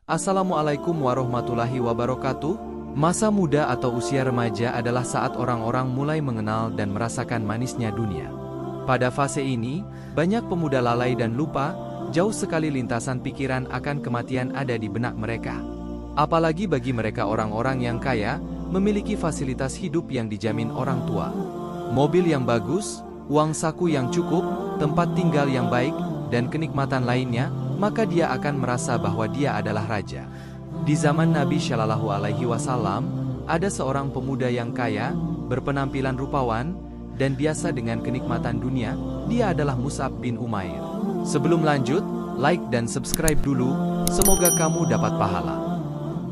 Assalamualaikum warahmatullahi wabarakatuh. Masa muda atau usia remaja adalah saat orang-orang mulai mengenal dan merasakan manisnya dunia. Pada fase ini, banyak pemuda lalai dan lupa, jauh sekali lintasan pikiran akan kematian ada di benak mereka. Apalagi bagi mereka orang-orang yang kaya, memiliki fasilitas hidup yang dijamin orang tua. Mobil yang bagus, uang saku yang cukup, tempat tinggal yang baik, dan kenikmatan lainnya, maka dia akan merasa bahwa dia adalah raja. Di zaman Nabi Shallallahu Alaihi Wasallam, ada seorang pemuda yang kaya, berpenampilan rupawan, dan biasa dengan kenikmatan dunia. Dia adalah Mus'ab bin Umair. Sebelum lanjut, like dan subscribe dulu, semoga kamu dapat pahala.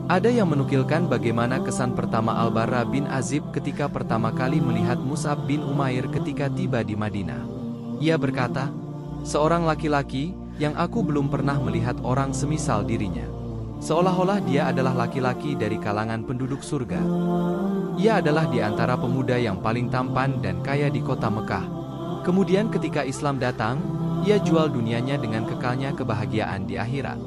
Ada yang menukilkan bagaimana kesan pertama Al-Barra bin Azib ketika pertama kali melihat Mus'ab bin Umair ketika tiba di Madinah. Ia berkata, "Seorang laki-laki yang aku belum pernah melihat orang semisal dirinya. Seolah-olah dia adalah laki-laki dari kalangan penduduk surga. Ia adalah di antara pemuda yang paling tampan dan kaya di kota Mekah. Kemudian ketika Islam datang, ia jual dunianya dengan kekalnya kebahagiaan di akhirat."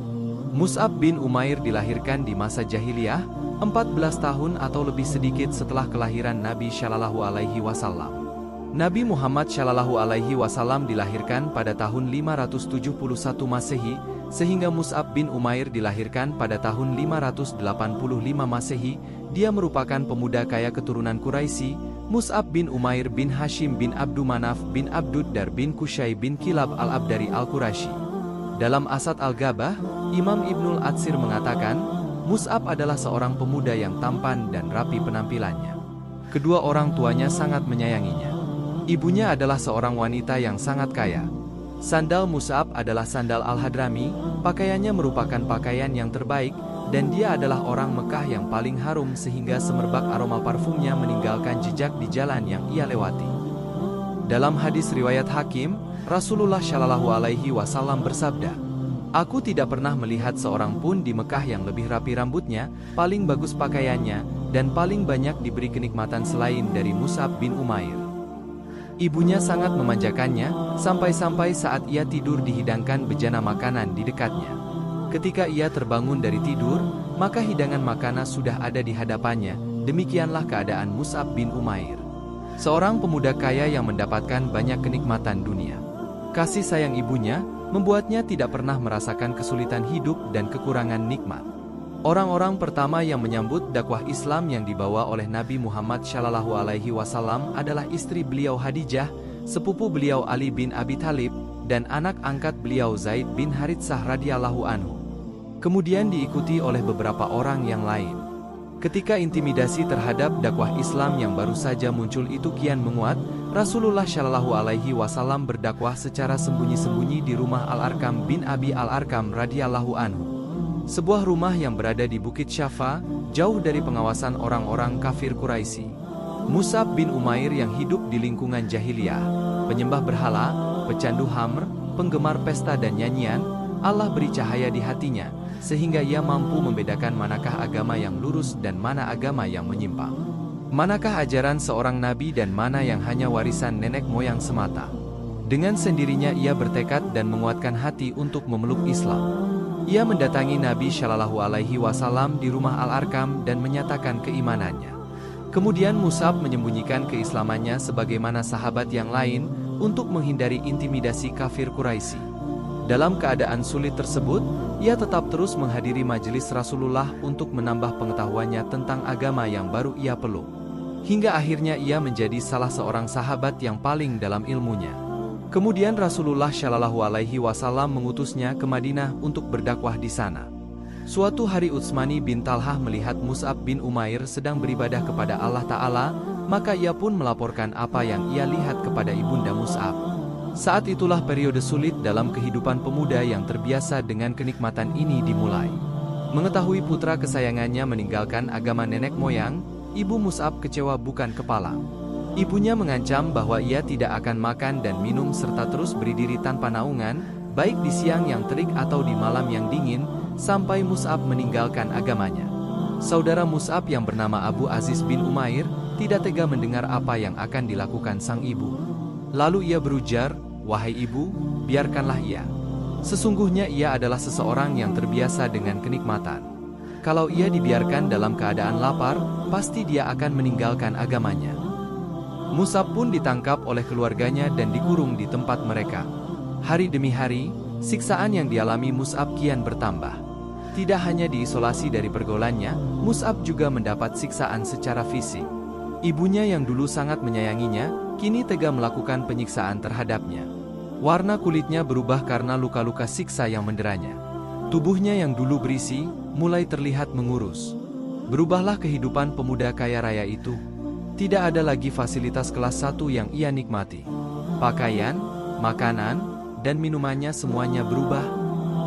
Mus'ab bin Umair dilahirkan di masa jahiliyah, 14 tahun atau lebih sedikit setelah kelahiran Nabi Shallallahu Alaihi Wasallam. Nabi Muhammad Shallallahu Alaihi Wasallam dilahirkan pada tahun 571 Masehi, sehingga Mus'ab bin Umair dilahirkan pada tahun 585 Masehi. Dia merupakan pemuda kaya keturunan Quraisy. Mus'ab bin Umair bin Hashim bin Abdu Manaf bin Abduddar bin Qusay bin Kilab al-Abdari al-Qurashi. Dalam Asad al-Ghabah, Imam Ibnul Atsir mengatakan, Mus'ab adalah seorang pemuda yang tampan dan rapi penampilannya. Kedua orang tuanya sangat menyayanginya. Ibunya adalah seorang wanita yang sangat kaya. Sandal Mus'ab adalah sandal Al-Hadrami, pakaiannya merupakan pakaian yang terbaik, dan dia adalah orang Mekah yang paling harum sehingga semerbak aroma parfumnya meninggalkan jejak di jalan yang ia lewati. Dalam hadis riwayat Hakim, Rasulullah Shallallahu Alaihi Wasallam bersabda, "Aku tidak pernah melihat seorang pun di Mekah yang lebih rapi rambutnya, paling bagus pakaiannya, dan paling banyak diberi kenikmatan selain dari Mus'ab bin Umair." Ibunya sangat memanjakannya, sampai-sampai saat ia tidur dihidangkan bejana makanan di dekatnya. Ketika ia terbangun dari tidur, maka hidangan makanan sudah ada di hadapannya. Demikianlah keadaan Mus'ab bin Umair. Seorang pemuda kaya yang mendapatkan banyak kenikmatan dunia. Kasih sayang ibunya membuatnya tidak pernah merasakan kesulitan hidup dan kekurangan nikmat. Orang-orang pertama yang menyambut dakwah Islam yang dibawa oleh Nabi Muhammad Shallallahu Alaihi Wasallam adalah istri beliau Khadijah, sepupu beliau Ali bin Abi Thalib, dan anak angkat beliau Zaid bin Haritsah radhiyallahu anhu. Kemudian diikuti oleh beberapa orang yang lain. Ketika intimidasi terhadap dakwah Islam yang baru saja muncul itu kian menguat, Rasulullah Shallallahu Alaihi Wasallam berdakwah secara sembunyi-sembunyi di rumah Al-Arkam bin Abi Al-Arkam radhiyallahu anhu. Sebuah rumah yang berada di Bukit Syafa, jauh dari pengawasan orang-orang kafir Quraisy. Mus'ab bin Umair yang hidup di lingkungan jahiliyah, penyembah berhala, pecandu khamr, penggemar pesta dan nyanyian, Allah beri cahaya di hatinya, sehingga ia mampu membedakan manakah agama yang lurus dan mana agama yang menyimpang. Manakah ajaran seorang nabi dan mana yang hanya warisan nenek moyang semata. Dengan sendirinya ia bertekad dan menguatkan hati untuk memeluk Islam. Ia mendatangi Nabi Shallallahu Alaihi Wasallam di rumah Al-Arkam dan menyatakan keimanannya. Kemudian Mus'ab menyembunyikan keislamannya sebagaimana sahabat yang lain untuk menghindari intimidasi kafir Quraisy. Dalam keadaan sulit tersebut, ia tetap terus menghadiri majelis Rasulullah untuk menambah pengetahuannya tentang agama yang baru ia peluk. Hingga akhirnya ia menjadi salah seorang sahabat yang paling dalam ilmunya. Kemudian Rasulullah Shallallahu Alaihi Wasallam mengutusnya ke Madinah untuk berdakwah di sana. Suatu hari Utsmani bin Talhah melihat Mus'ab bin Umair sedang beribadah kepada Allah Ta'ala, maka ia pun melaporkan apa yang ia lihat kepada ibunda Mus'ab. Saat itulah periode sulit dalam kehidupan pemuda yang terbiasa dengan kenikmatan ini dimulai. Mengetahui putra kesayangannya meninggalkan agama nenek moyang, ibu Mus'ab kecewa bukan kepala. Ibunya mengancam bahwa ia tidak akan makan dan minum serta terus berdiri tanpa naungan, baik di siang yang terik atau di malam yang dingin, sampai Mus'ab meninggalkan agamanya. Saudara Mus'ab yang bernama Abu Aziz bin Umair tidak tega mendengar apa yang akan dilakukan sang ibu. Lalu ia berujar, "Wahai ibu, biarkanlah ia. Sesungguhnya ia adalah seseorang yang terbiasa dengan kenikmatan. Kalau ia dibiarkan dalam keadaan lapar, pasti dia akan meninggalkan agamanya. Mus'ab pun ditangkap oleh keluarganya dan dikurung di tempat mereka. Hari demi hari, siksaan yang dialami Mus'ab kian bertambah. Tidak hanya diisolasi dari pergaulannya, Mus'ab juga mendapat siksaan secara fisik. Ibunya yang dulu sangat menyayanginya, kini tega melakukan penyiksaan terhadapnya. Warna kulitnya berubah karena luka-luka siksa yang menderanya. Tubuhnya yang dulu berisi, mulai terlihat mengurus. Berubahlah kehidupan pemuda kaya raya itu. Tidak ada lagi fasilitas kelas 1 yang ia nikmati. Pakaian, makanan, dan minumannya semuanya berubah.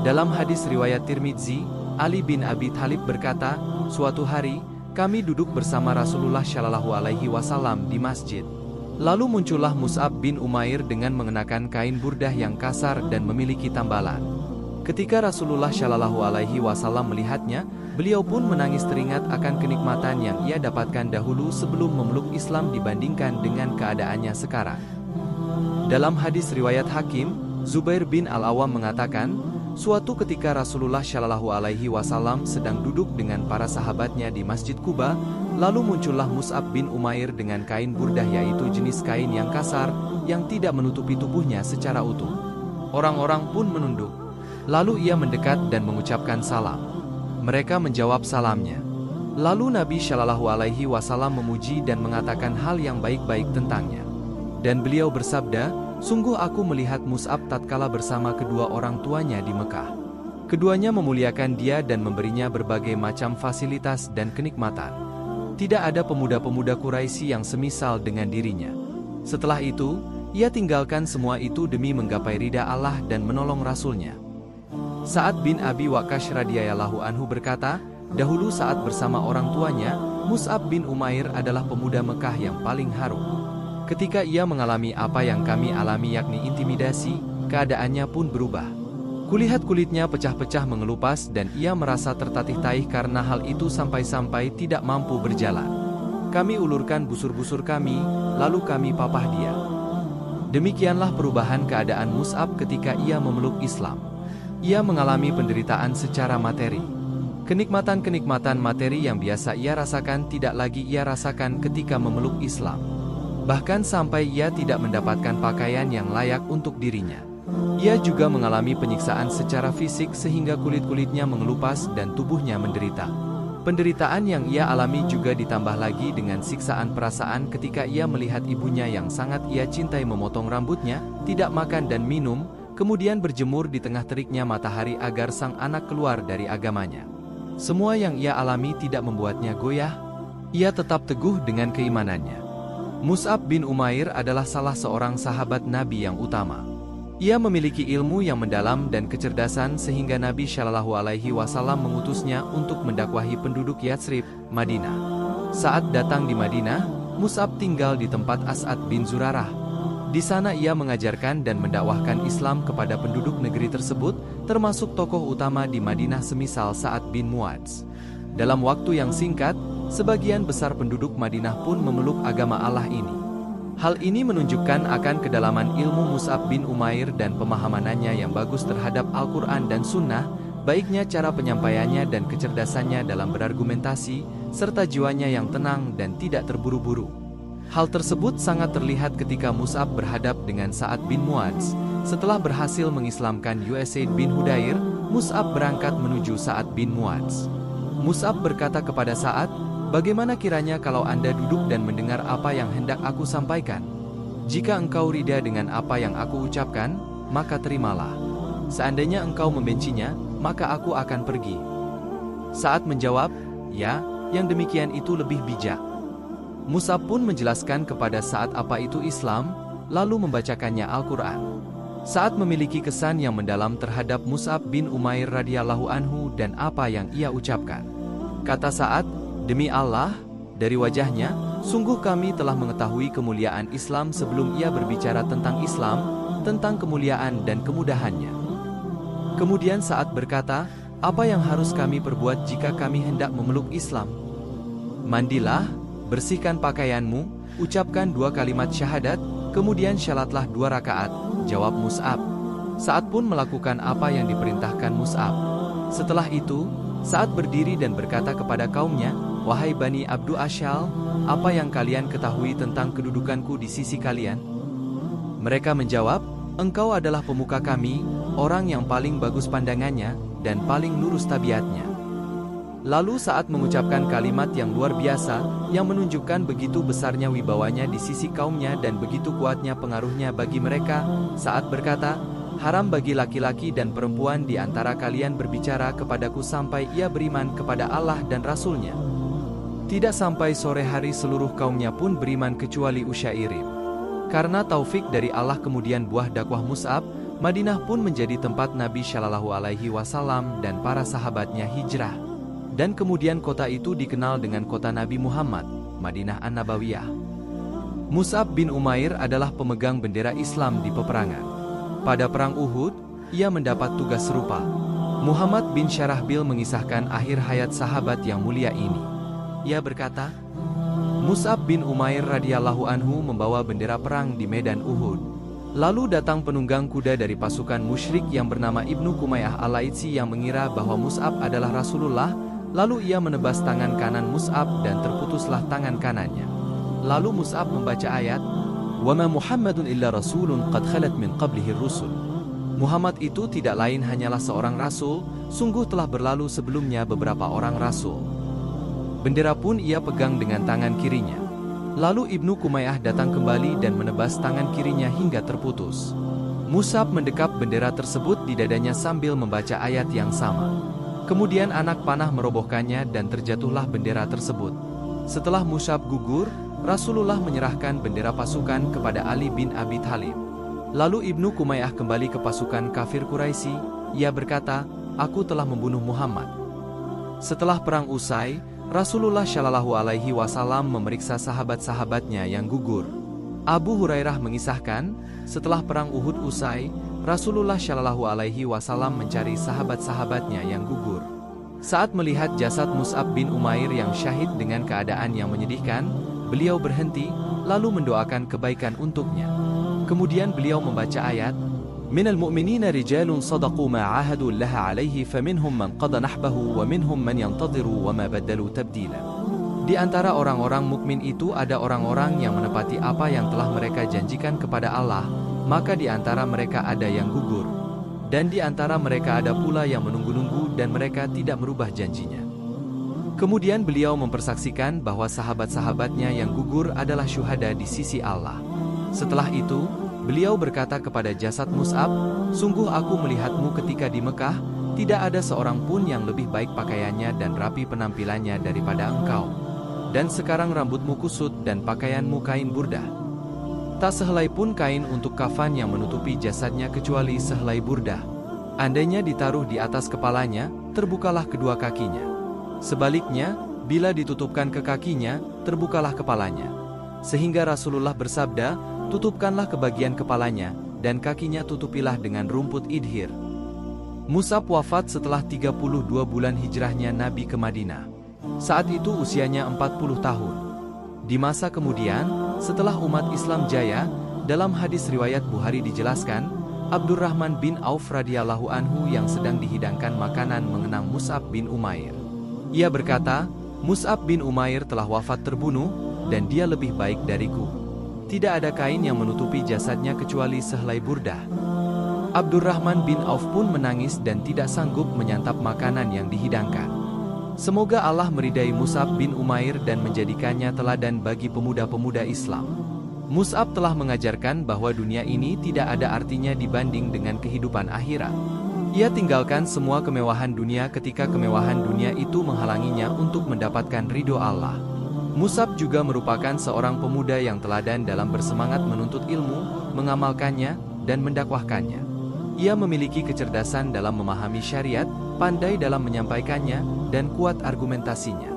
Dalam hadis riwayat Tirmidzi, Ali bin Abi Thalib berkata, "Suatu hari, kami duduk bersama Rasulullah Shallallahu Alaihi Wasallam di masjid. Lalu muncullah Mus'ab bin Umair dengan mengenakan kain burdah yang kasar dan memiliki tambalan. Ketika Rasulullah Shallallahu Alaihi Wasallam melihatnya, beliau pun menangis teringat akan kenikmatan yang ia dapatkan dahulu sebelum memeluk Islam dibandingkan dengan keadaannya sekarang." Dalam hadis riwayat Hakim, Zubair bin Al-Awwam mengatakan, suatu ketika Rasulullah Shallallahu Alaihi Wasallam sedang duduk dengan para sahabatnya di Masjid Quba, lalu muncullah Mus'ab bin Umair dengan kain burdah, yaitu jenis kain yang kasar, yang tidak menutupi tubuhnya secara utuh. Orang-orang pun menunduk. Lalu ia mendekat dan mengucapkan salam. Mereka menjawab salamnya. Lalu Nabi Shallallahu Alaihi Wasallam memuji dan mengatakan hal yang baik-baik tentangnya. Dan beliau bersabda, "Sungguh aku melihat Mus'ab tatkala bersama kedua orang tuanya di Mekah. Keduanya memuliakan dia dan memberinya berbagai macam fasilitas dan kenikmatan. Tidak ada pemuda-pemuda Quraisy yang semisal dengan dirinya. Setelah itu, ia tinggalkan semua itu demi menggapai ridha Allah dan menolong Rasulnya." Sa'ad bin Abi Waqqas radhiyallahu anhu berkata, dahulu saat bersama orang tuanya, Mus'ab bin Umair adalah pemuda Mekah yang paling harum. Ketika ia mengalami apa yang kami alami, yakni intimidasi, keadaannya pun berubah. Kulihat kulitnya pecah-pecah mengelupas dan ia merasa tertatih-tatih karena hal itu sampai-sampai tidak mampu berjalan. Kami ulurkan busur-busur kami, lalu kami papah dia. Demikianlah perubahan keadaan Mus'ab ketika ia memeluk Islam. Ia mengalami penderitaan secara materi. Kenikmatan-kenikmatan materi yang biasa ia rasakan tidak lagi ia rasakan ketika memeluk Islam. Bahkan sampai ia tidak mendapatkan pakaian yang layak untuk dirinya. Ia juga mengalami penyiksaan secara fisik sehingga kulit-kulitnya mengelupas dan tubuhnya menderita. Penderitaan yang ia alami juga ditambah lagi dengan siksaan perasaan ketika ia melihat ibunya yang sangat ia cintai memotong rambutnya, tidak makan dan minum, kemudian berjemur di tengah teriknya matahari agar sang anak keluar dari agamanya. Semua yang ia alami tidak membuatnya goyah. Ia tetap teguh dengan keimanannya. Mus'ab bin Umair adalah salah seorang sahabat Nabi yang utama. Ia memiliki ilmu yang mendalam dan kecerdasan sehingga Nabi Shallallahu Alaihi Wasallam mengutusnya untuk mendakwahi penduduk Yatsrib, Madinah. Saat datang di Madinah, Mus'ab tinggal di tempat As'ad bin Zurarah. Di sana ia mengajarkan dan mendakwahkan Islam kepada penduduk negeri tersebut, termasuk tokoh utama di Madinah semisal Sa'ad bin Mu'adz. Dalam waktu yang singkat, sebagian besar penduduk Madinah pun memeluk agama Allah ini. Hal ini menunjukkan akan kedalaman ilmu Mus'ab bin Umair dan pemahamannya yang bagus terhadap Al-Quran dan Sunnah, baiknya cara penyampaiannya dan kecerdasannya dalam berargumentasi, serta jiwanya yang tenang dan tidak terburu-buru. Hal tersebut sangat terlihat ketika Mus'ab berhadap dengan Sa'ad bin Mu'adz. Setelah berhasil mengislamkan Usaid bin Hudair, Mus'ab berangkat menuju Sa'ad bin Mu'adz. Mus'ab berkata kepada Sa'ad, "Bagaimana kiranya kalau Anda duduk dan mendengar apa yang hendak aku sampaikan? Jika engkau ridha dengan apa yang aku ucapkan, maka terimalah. Seandainya engkau membencinya, maka aku akan pergi." Sa'ad menjawab, "Ya, yang demikian itu lebih bijak." Mus'ab pun menjelaskan kepada Sa'ad apa itu Islam, lalu membacakannya Al-Quran. Sa'ad memiliki kesan yang mendalam terhadap Mus'ab bin Umair radhiyallahu anhu dan apa yang ia ucapkan. Kata Sa'ad, "Demi Allah, dari wajahnya, sungguh kami telah mengetahui kemuliaan Islam sebelum ia berbicara tentang Islam, tentang kemuliaan dan kemudahannya." Kemudian Sa'ad berkata, "Apa yang harus kami perbuat jika kami hendak memeluk Islam?" "Mandilah, bersihkan pakaianmu, ucapkan 2 kalimat syahadat, kemudian syalatlah 2 rakaat," jawab Mus'ab. Sa'ad pun melakukan apa yang diperintahkan Mus'ab. Setelah itu, Sa'ad berdiri dan berkata kepada kaumnya, "Wahai Bani Abdu Asyal, apa yang kalian ketahui tentang kedudukanku di sisi kalian?" Mereka menjawab, "Engkau adalah pemuka kami, orang yang paling bagus pandangannya, dan paling lurus tabiatnya." Lalu Sa'ad mengucapkan kalimat yang luar biasa, yang menunjukkan begitu besarnya wibawanya di sisi kaumnya dan begitu kuatnya pengaruhnya bagi mereka. Sa'ad berkata, "Haram bagi laki-laki dan perempuan di antara kalian berbicara kepadaku sampai ia beriman kepada Allah dan Rasul-Nya." Tidak sampai sore hari seluruh kaumnya pun beriman kecuali Usyairib. Karena taufik dari Allah kemudian buah dakwah Mus'ab, Madinah pun menjadi tempat Nabi Shallallahu Alaihi Wasallam dan para sahabatnya hijrah. Dan kemudian kota itu dikenal dengan kota Nabi Muhammad, Madinah An-Nabawiyah. Mus'ab bin Umair adalah pemegang bendera Islam di peperangan. Pada perang Uhud, ia mendapat tugas serupa. Muhammad bin Syarahbil mengisahkan akhir hayat sahabat yang mulia ini. Ia berkata, "Mus'ab bin Umair radhiyallahu anhu membawa bendera perang di medan Uhud. Lalu datang penunggang kuda dari pasukan musyrik yang bernama Ibnu Kumayyah al-Laitsi yang mengira bahwa Mus'ab adalah Rasulullah. Lalu ia menebas tangan kanan Mus'ab dan terputuslah tangan kanannya. Lalu Mus'ab membaca ayat, "Wa ma Muhammadun illa rasulun qad khalat min qablihi rusul." Muhammad itu tidak lain hanyalah seorang rasul, sungguh telah berlalu sebelumnya beberapa orang rasul. Bendera pun ia pegang dengan tangan kirinya. Lalu Ibnu Kumayyah datang kembali dan menebas tangan kirinya hingga terputus. Mus'ab mendekap bendera tersebut di dadanya sambil membaca ayat yang sama. Kemudian anak panah merobohkannya dan terjatuhlah bendera tersebut. Setelah Mus'ab gugur, Rasulullah menyerahkan bendera pasukan kepada Ali bin Abi Thalib. Lalu Ibnu Kumayyah kembali ke pasukan kafir Quraisy. Ia berkata, "Aku telah membunuh Muhammad." Setelah perang usai, Rasulullah Shallallahu Alaihi Wasallam memeriksa sahabat-sahabatnya yang gugur. Abu Hurairah mengisahkan, setelah perang Uhud usai, Rasulullah Shallallahu Alaihi Wasallam mencari sahabat-sahabatnya yang gugur. Saat melihat jasad Mus'ab bin Umair yang syahid dengan keadaan yang menyedihkan, beliau berhenti, lalu mendoakan kebaikan untuknya. Kemudian beliau membaca ayat, "Minal mu'minina rijalun sadaqu ma 'ahadu Allah 'alaihi faminhum man qada nahbahu wa minhum man yantadhiru wa ma badalu tabdila." Di antara orang-orang mukmin itu ada orang-orang yang menepati apa yang telah mereka janjikan kepada Allah, maka di antara mereka ada yang gugur. Dan di antara mereka ada pula yang menunggu-nunggu dan mereka tidak merubah janjinya. Kemudian beliau mempersaksikan bahwa sahabat-sahabatnya yang gugur adalah syuhada di sisi Allah. Setelah itu, beliau berkata kepada jasad Mus'ab, "Sungguh aku melihatmu ketika di Mekah, tidak ada seorang pun yang lebih baik pakaiannya dan rapi penampilannya daripada engkau. Dan sekarang rambutmu kusut dan pakaianmu kain burdah. Tak sehelai pun kain untuk kafan yang menutupi jasadnya kecuali sehelai burdah. Andainya ditaruh di atas kepalanya, terbukalah kedua kakinya. Sebaliknya, bila ditutupkan ke kakinya, terbukalah kepalanya. Sehingga Rasulullah bersabda, tutupkanlah ke bagian kepalanya, dan kakinya tutupilah dengan rumput idhir." Mus'ab wafat setelah 32 bulan hijrahnya Nabi ke Madinah. Saat itu usianya 40 tahun. Di masa kemudian, setelah umat Islam jaya, dalam hadis riwayat Bukhari dijelaskan, Abdurrahman bin Auf radhiyallahu anhu yang sedang dihidangkan makanan mengenang Mus'ab bin Umair. Ia berkata, "Mus'ab bin Umair telah wafat terbunuh, dan dia lebih baik dariku. Tidak ada kain yang menutupi jasadnya kecuali sehelai burdah." Abdurrahman bin Auf pun menangis dan tidak sanggup menyantap makanan yang dihidangkan. Semoga Allah meridai Mus'ab bin Umair dan menjadikannya teladan bagi pemuda-pemuda Islam. Mus'ab telah mengajarkan bahwa dunia ini tidak ada artinya dibanding dengan kehidupan akhirat. Ia tinggalkan semua kemewahan dunia ketika kemewahan dunia itu menghalanginya untuk mendapatkan ridho Allah. Mus'ab juga merupakan seorang pemuda yang teladan dalam bersemangat menuntut ilmu, mengamalkannya, dan mendakwahkannya. Ia memiliki kecerdasan dalam memahami syariat, pandai dalam menyampaikannya, dan kuat argumentasinya.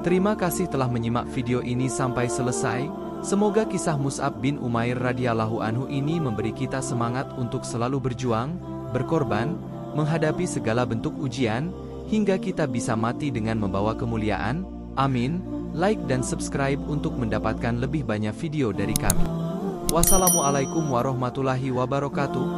Terima kasih telah menyimak video ini sampai selesai. Semoga kisah Mus'ab bin Umair radhiyallahu anhu ini memberi kita semangat untuk selalu berjuang, berkorban, menghadapi segala bentuk ujian, hingga kita bisa mati dengan membawa kemuliaan. Amin. Like dan subscribe untuk mendapatkan lebih banyak video dari kami. Wassalamualaikum warahmatullahi wabarakatuh.